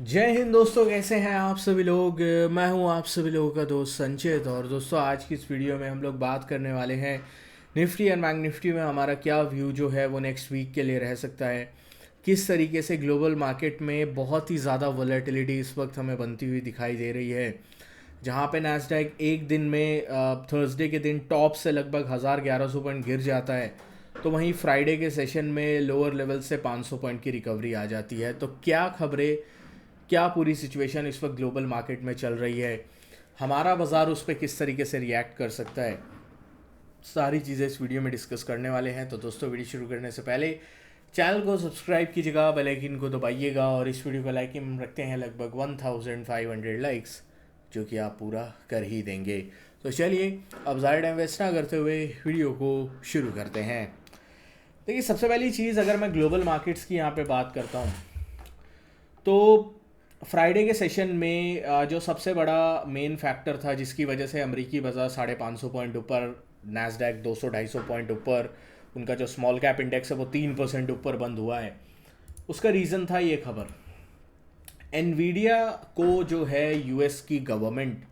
जय हिंद दोस्तों, कैसे हैं आप सभी लोग। मैं हूं आप सभी लोगों का दोस्त संचित। और दोस्तों, आज की इस वीडियो में हम लोग बात करने वाले हैं निफ्टी एंड बैंक निफ्टी में हमारा क्या व्यू जो है वो नेक्स्ट वीक के लिए रह सकता है। किस तरीके से ग्लोबल मार्केट में बहुत ही ज़्यादा वॉलेटिलिटी इस वक्त हमें बनती हुई दिखाई दे रही है, जहां पे नैस्डैक एक दिन में थर्सडे के दिन टॉप से लगभग 1100 पॉइंट गिर जाता है, तो वहीं फ्राइडे के सेशन में लोअर लेवल से 500 पॉइंट की रिकवरी आ जाती है। तो क्या खबरें, क्या पूरी सिचुएशन इस वक्त ग्लोबल मार्केट में चल रही है, हमारा बाज़ार उस पर किस तरीके से रिएक्ट कर सकता है, सारी चीज़ें इस वीडियो में डिस्कस करने वाले हैं। तो दोस्तों, वीडियो शुरू करने से पहले चैनल को सब्सक्राइब कीजिएगा, बेल आइकन को दबाइएगा और इस वीडियो का लाइक हम रखते हैं लगभग 1500 लाइक्स, जो कि आप पूरा कर ही देंगे। तो चलिए, अब ज़्यादा टाइम वेस्ट ना करते हुए वीडियो को शुरू करते हैं। देखिए, सबसे पहली चीज़, अगर मैं ग्लोबल मार्केट्स की यहाँ पे बात करता हूँ तो फ्राइडे के सेशन में जो सबसे बड़ा मेन फैक्टर था जिसकी वजह से अमरीकी बाजार 550 पॉइंट ऊपर, नैस्डैक 200-250 पॉइंट ऊपर, उनका जो स्मॉल कैप इंडेक्स है वो 3% ऊपर बंद हुआ है, उसका रीज़न था ये खबर। एनवीडिया को जो है यूएस की गवर्नमेंट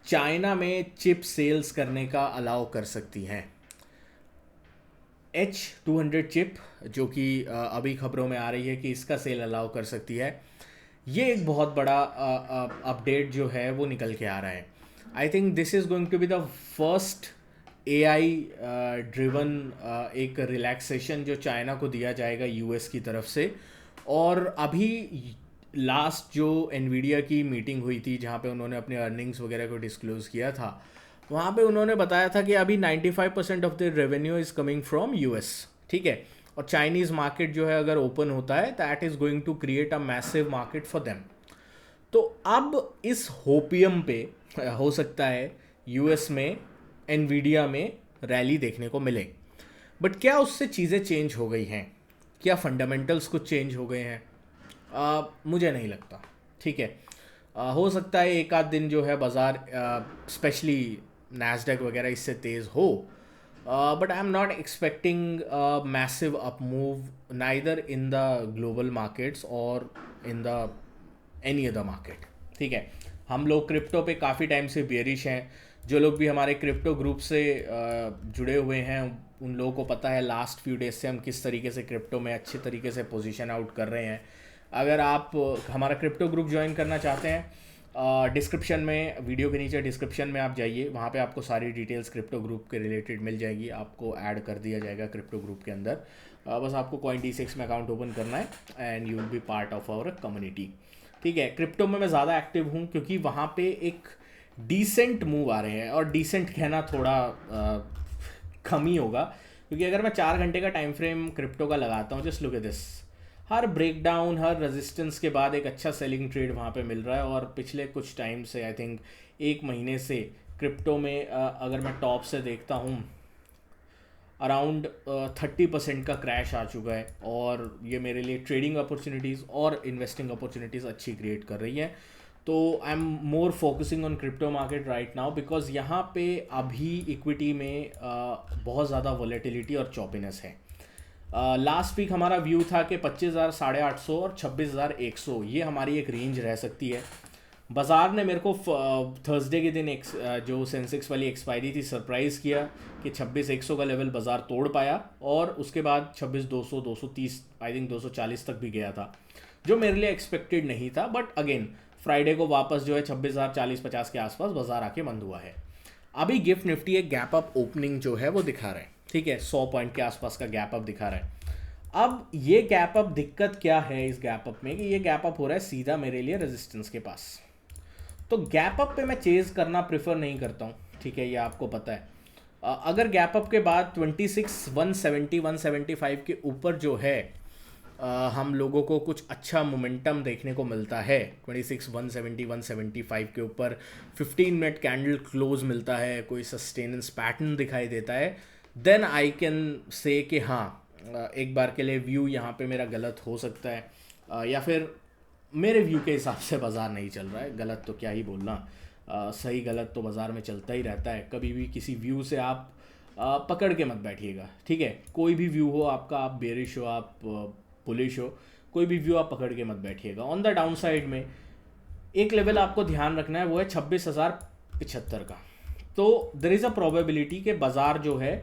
चाइना में चिप सेल्स करने का अलाउ कर सकती हैं। H200 चिप, जो कि अभी खबरों में आ रही है कि इसका सेल अलाउ कर सकती है, ये एक बहुत बड़ा अपडेट जो है वो निकल के आ रहा है। I think this is going to be the first AI driven एक रिलैक्सेशन जो चाइना को दिया जाएगा यूएस की तरफ से। और अभी लास्ट जो एनवीडिया की मीटिंग हुई थी जहाँ पे उन्होंने अपने अर्निंग्स वगैरह को डिस्क्लोज़ किया था, वहाँ पे उन्होंने बताया था कि अभी 95% of the revenue is coming from US. ठीक है, और चाइनीज़ मार्केट जो है अगर ओपन होता है, that is going to create a massive market for them. तो अब इस होपियम पे हो सकता है यूएस में एनवीडिया में रैली देखने को मिले। बट क्या उससे चीज़ें चेंज हो गई हैं? क्या फंडामेंटल्स कुछ चेंज हो गए हैं? मुझे नहीं लगता। ठीक है, हो सकता है एक आध दिन जो है बाज़ार, स्पेशली नैस्डैक वगैरह, इससे तेज़ हो, but I am not expecting massive up move neither in the global markets और in the any other market. ठीक है, हम लोग क्रिप्टो पे काफ़ी टाइम से बेयरिश हैं। जो लोग भी हमारे क्रिप्टो ग्रुप से जुड़े हुए हैं, उन लोगों को पता है लास्ट फ्यू डेज से हम किस तरीके से क्रिप्टो में अच्छे तरीके से पोजीशन आउट कर रहे हैं। अगर आप हमारा क्रिप्टो ग्रुप ज्वाइन करना चाहते हैं, डिस्क्रिप्शन में, वीडियो के नीचे डिस्क्रिप्शन में आप जाइए, वहाँ पे आपको सारी डिटेल्स क्रिप्टो ग्रुप के रिलेटेड मिल जाएगी, आपको ऐड कर दिया जाएगा क्रिप्टो ग्रुप के अंदर। बस आपको Coin-D6 में अकाउंट ओपन करना है and you will be part of our community. ठीक है, क्रिप्टो में मैं ज़्यादा एक्टिव हूँ क्योंकि वहाँ पे एक डिसेंट मूव आ रहे हैं, और डिसेंट कहना थोड़ा कम ही होगा, क्योंकि अगर मैं 4 घंटे का टाइम फ्रेम क्रिप्टो का लगाता हूँ, just look at this, her breakdown, her resistance के बाद एक अच्छा सेलिंग ट्रेड वहाँ पे मिल रहा है। और पिछले कुछ टाइम से, आई थिंक 1 महीने से, क्रिप्टो में अगर मैं टॉप से देखता हूँ, अराउंड 30% का क्रैश आ चुका है, और ये मेरे लिए ट्रेडिंग अपॉर्चुनिटीज़ और इन्वेस्टिंग अपॉर्चुनिटीज़ अच्छी क्रिएट कर रही है। तो I am more focusing on crypto market right now, because यहाँ पे अभी इक्विटी में बहुत ज़्यादा वॉलेटिलिटी और चॉपिनेस है। लास्ट वीक हमारा व्यू था कि 25,000, 850 और 26,100, ये हमारी एक रेंज रह सकती है। बाज़ार ने मेरे को थर्सडे के दिन जो सेंसेक्स वाली एक्सपायरी थी, सरप्राइज़ किया कि 26,100 का लेवल बाज़ार तोड़ पाया, और उसके बाद 26,200, 230, आई थिंक 240 तक भी गया था, जो मेरे लिए एक्सपेक्टेड नहीं था। बट अगेन फ्राइडे को वापस जो है 26,040-50 के आसपास बाज़ार आके बंद हुआ है। अभी गिफ्ट निफ्टी एक गैप अप ओपनिंग जो है वो दिखा रहे हैं। ठीक है, 100 पॉइंट के आसपास का गैप अप दिखा रहा है। अब ये गैप अप, दिक्कत क्या है इस गैप अप में कि ये गैप अप हो रहा है सीधा मेरे लिए रेजिस्टेंस के पास। तो गैप अप पे मैं चेज़ करना प्रेफर नहीं करता हूँ। ठीक है, ये आपको पता है। अगर गैप अप के बाद 26,170, 175 के ऊपर जो है, हम लोगों को कुछ अच्छा मोमेंटम देखने को मिलता है, 26,170, 175 के ऊपर 15 मिनट कैंडल क्लोज मिलता है, कोई सस्टेनेंस पैटर्न दिखाई देता है, देन आई कैन से कि हाँ, एक बार के लिए व्यू यहाँ पे मेरा गलत हो सकता है, या फिर मेरे व्यू के हिसाब से बाज़ार नहीं चल रहा है। गलत तो क्या ही बोलना, सही गलत तो बाज़ार में चलता ही रहता है। कभी भी किसी व्यू से आप पकड़ के मत बैठिएगा। ठीक है, कोई भी व्यू हो आपका, आप बेरिश हो, आप बुलिश हो, कोई भी व्यू आप पकड़ के मत बैठिएगा। ऑन द डाउन साइड में एक लेवल आपको ध्यान रखना है, वो है 26,075 का। तो देर इज़ अ प्रोबेबिलिटी कि बाज़ार जो है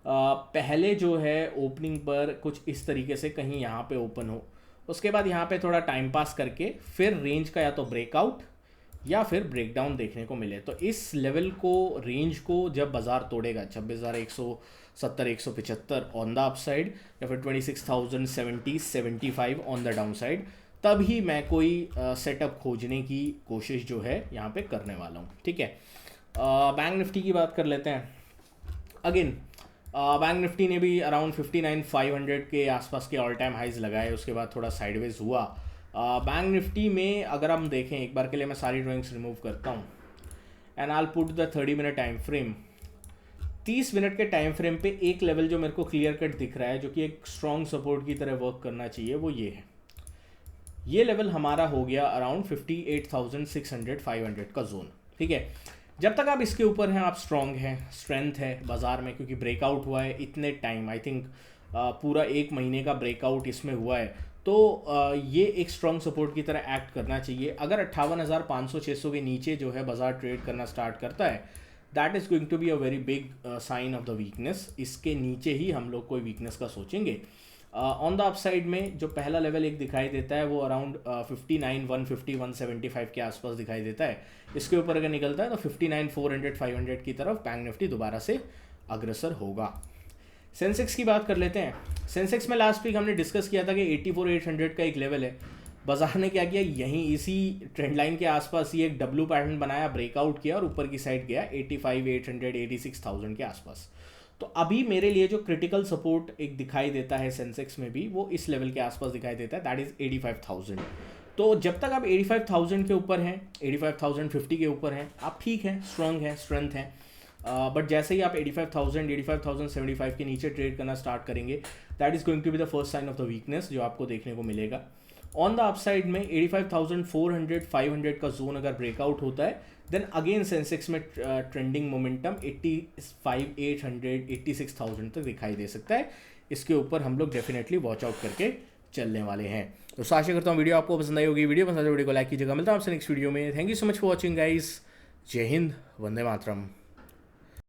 पहले जो है ओपनिंग पर कुछ इस तरीके से कहीं यहाँ पे ओपन हो, उसके बाद यहाँ पे थोड़ा टाइम पास करके फिर रेंज का या तो ब्रेकआउट या फिर ब्रेकडाउन देखने को मिले। तो इस लेवल को, रेंज को जब बाज़ार तोड़ेगा 26,170 175 ऑन द अपसाइड या फिर 26,070 75 ऑन द डाउन साइड, तब ही मैं कोई सेटअप खोजने की कोशिश जो है यहाँ पे करने वाला हूँ। ठीक है, बैंक निफ्टी की बात कर लेते हैं। अगेन बैंक निफ्टी ने भी अराउंड 59,500 के आसपास के ऑल टाइम हाइज लगाए, उसके बाद थोड़ा साइडवेज हुआ। बैंक निफ्टी में अगर हम देखें, एक बार के लिए मैं सारी ड्राइंग्स रिमूव करता हूँ and I put the 30 minute time frame. 30 minute के टाइम फ्रेम पे एक लेवल जो मेरे को क्लियर कट दिख रहा है, जो कि एक स्ट्रॉन्ग सपोर्ट की तरह वर्क करना चाहिए, वो ये है। ये लेवल हमारा हो गया अराउंड 58,600 500 का जोन। ठीक है, जब तक आप इसके ऊपर हैं, आप स्ट्रॉन्ग हैं, स्ट्रेंथ है बाज़ार में, क्योंकि ब्रेकआउट हुआ है इतने टाइम, आई थिंक पूरा 1 महीने का ब्रेकआउट इसमें हुआ है। तो ये एक स्ट्रॉन्ग सपोर्ट की तरह एक्ट करना चाहिए। अगर 58,500-600 के नीचे जो है बाज़ार ट्रेड करना स्टार्ट करता है, that is going to be a very big sign of the weakness. इसके नीचे ही हम लोग कोई वीकनेस का सोचेंगे। ऑन द अपसाइड में जो पहला लेवल एक दिखाई देता है वो अराउंड 59,150 175 के आसपास दिखाई देता है। इसके ऊपर अगर निकलता है तो 59,400 500 की तरफ बैंक निफ्टी दोबारा से अग्रसर होगा। सेंसेक्स की बात कर लेते हैं। सेंसेक्स में लास्ट वीक हमने डिस्कस किया था कि 84,800 का एक लेवल है। बाजार ने क्या किया, यहीं इसी ट्रेंड लाइन के आसपास ही एक डब्ल्यू पैटर्न बनाया, ब्रेकआउट किया और ऊपर की साइड गया 85,800 86,000 के आसपास। तो अभी मेरे लिए जो क्रिटिकल सपोर्ट एक दिखाई देता है सेंसेक्स में भी, वो इस लेवल के आसपास दिखाई देता है, दैट इज़ 85,000। तो जब तक आप 85,000 के ऊपर हैं, 85,050 के ऊपर हैं, आप ठीक हैं, स्ट्रॉन्ग हैं, स्ट्रेंथ हैं। बट जैसे ही आप 85,000 85,075 के नीचे ट्रेड करना स्टार्ट करेंगे, that is going to be the first sign of the weakness जो आपको देखने को मिलेगा। ऑन द अपसाइड में 85,400 500 का जोन अगर ब्रेकआउट होता है, देन अगेन सेंसेक्स में ट्रेंडिंग मोमेंटम 85,800 86,000 तक दिखाई दे सकता है। इसके ऊपर हम लोग डेफिनेटली वॉच आउट करके चलने वाले हैं। तो आशा करता हूँ वीडियो आपको पसंद आई होगी। वीडियो पसंद है वीडियो को लाइक कीजिएगा। मिलता हूँ आपसे नेक्स्ट वीडियो में। Thank you so much for watching guys. जय हिंद, वंदे मातरम।